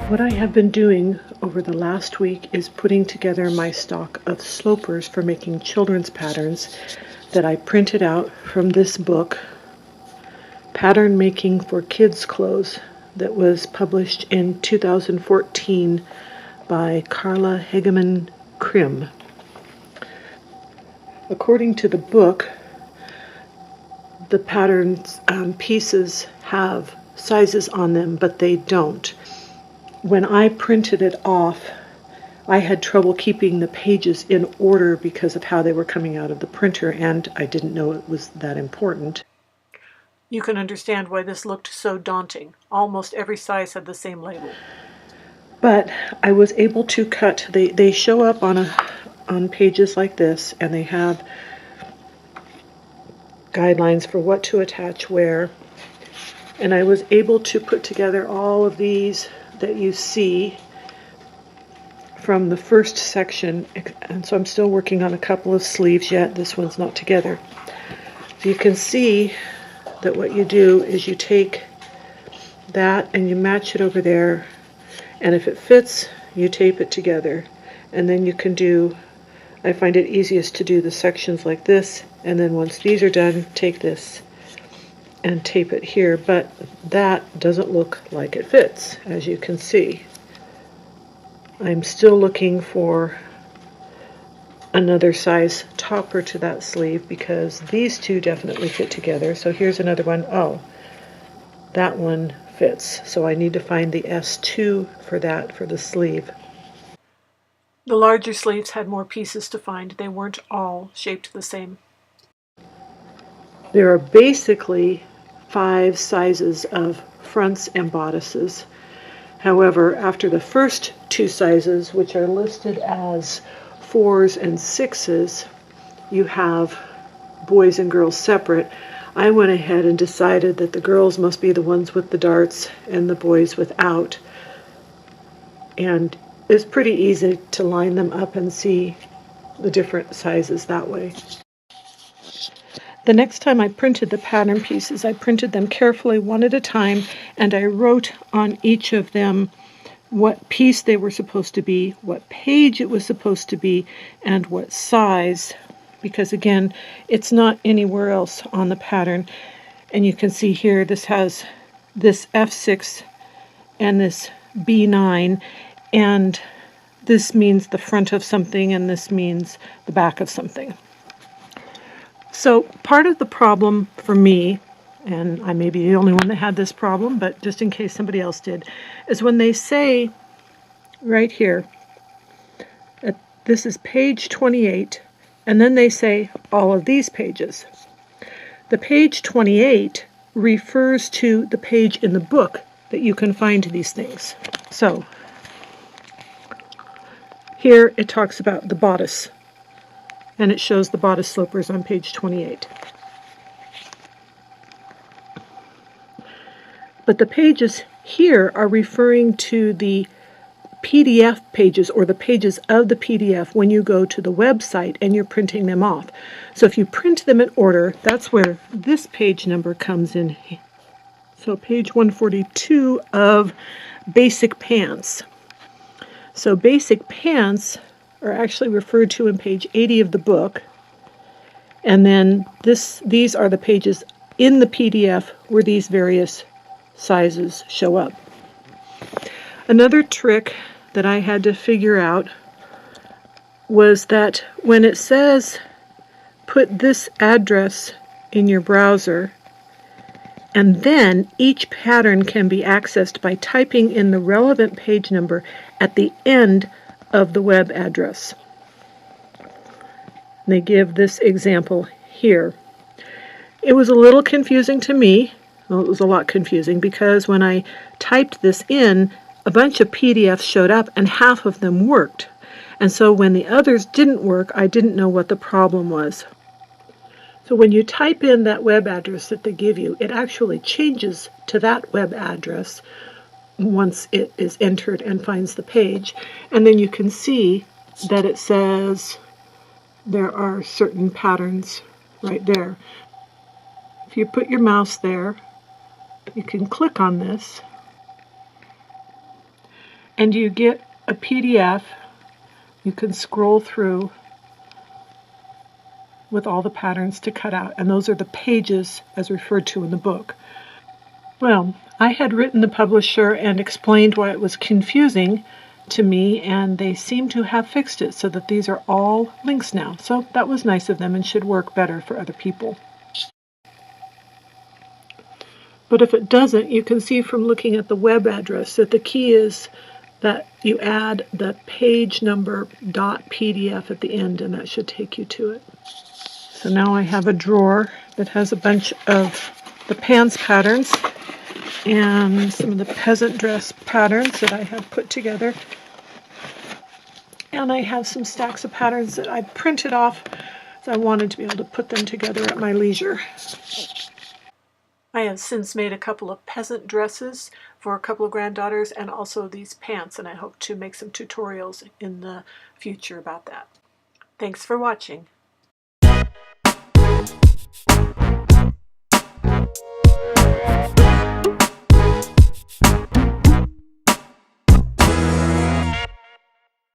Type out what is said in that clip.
What I have been doing over the last week is putting together my stock of slopers for making children's patterns that I printed out from this book, Pattern Making for Kids Clothes, that was published in 2014 by Carla Hegeman Krim. According to the book, the patterns pieces have sizes on them, but they don't. When I printed it off, I had trouble keeping the pages in order because of how they were coming out of the printer, and I didn't know it was that important. You can understand why this looked so daunting. Almost every size had the same label. But I was able to cut. They show up on pages like this, and they have guidelines for what to attach where. And I was able to put together all of these that you see from the first section, and so I'm still working on a couple of sleeves yet. This one's not together. So you can see that what you do is you take that and you match it over there, and if it fits, you tape it together. And then you can do, I find it easiest to do the sections like this, and then once these are done, take this and tape it here, but that doesn't look like it fits, as you can see. I'm still looking for another size topper to that sleeve because these two definitely fit together. So here's another one. Oh, that one fits. So I need to find the S2 for that for the sleeve. The larger sleeves had more pieces to find. They weren't all shaped the same. There are basically 5 sizes of fronts and bodices. However, after the first 2 sizes, which are listed as 4s and 6s, you have boys and girls separate. I went ahead and decided that the girls must be the ones with the darts and the boys without. And it's pretty easy to line them up and see the different sizes that way. The next time I printed the pattern pieces, I printed them carefully one at a time, and I wrote on each of them what piece they were supposed to be, what page it was supposed to be, and what size, because again, it's not anywhere else on the pattern. And you can see here, this has this F6 and this B9, and this means the front of something, and this means the back of something. So part of the problem for me, and I may be the only one that had this problem, but just in case somebody else did, is when they say right here, this is page 28, and then they say all of these pages. The page 28 refers to the page in the book that you can find these things. So here it talks about the bodice, and it shows the bodice slopers on page 28. But the pages here are referring to the PDF pages, or the pages of the PDF when you go to the website and you're printing them off. So if you print them in order, that's where this page number comes in. So page 142 of Basic Pants. So Basic Pants are actually referred to in page 80 of the book, and then these are the pages in the PDF where these various sizes show up. Another trick that I had to figure out was that when it says put this address in your browser, and then each pattern can be accessed by typing in the relevant page number at the end of the web address. They give this example here. It was a little confusing to me. Well, it was a lot confusing because when I typed this in, a bunch of PDFs showed up and half of them worked. And so when the others didn't work, I didn't know what the problem was. So when you type in that web address that they give you, it actually changes to that web address once it is entered and finds the page. And then you can see that it says there are certain patterns right there. If you put your mouse there, you can click on this, and you get a PDF you can scroll through with all the patterns to cut out, and those are the pages as referred to in the book. Well, I had written the publisher and explained why it was confusing to me, and they seem to have fixed it so that these are all links now. So that was nice of them and should work better for other people. But if it doesn't, you can see from looking at the web address that the key is that you add the page number .pdf at the end, and that should take you to it. So now I have a drawer that has a bunch of the pants patterns and some of the peasant dress patterns that I have put together. And I have some stacks of patterns that I printed off, so I wanted to be able to put them together at my leisure. I have since made a couple of peasant dresses for a couple of granddaughters and also these pants, and I hope to make some tutorials in the future about that. Thanks for watching.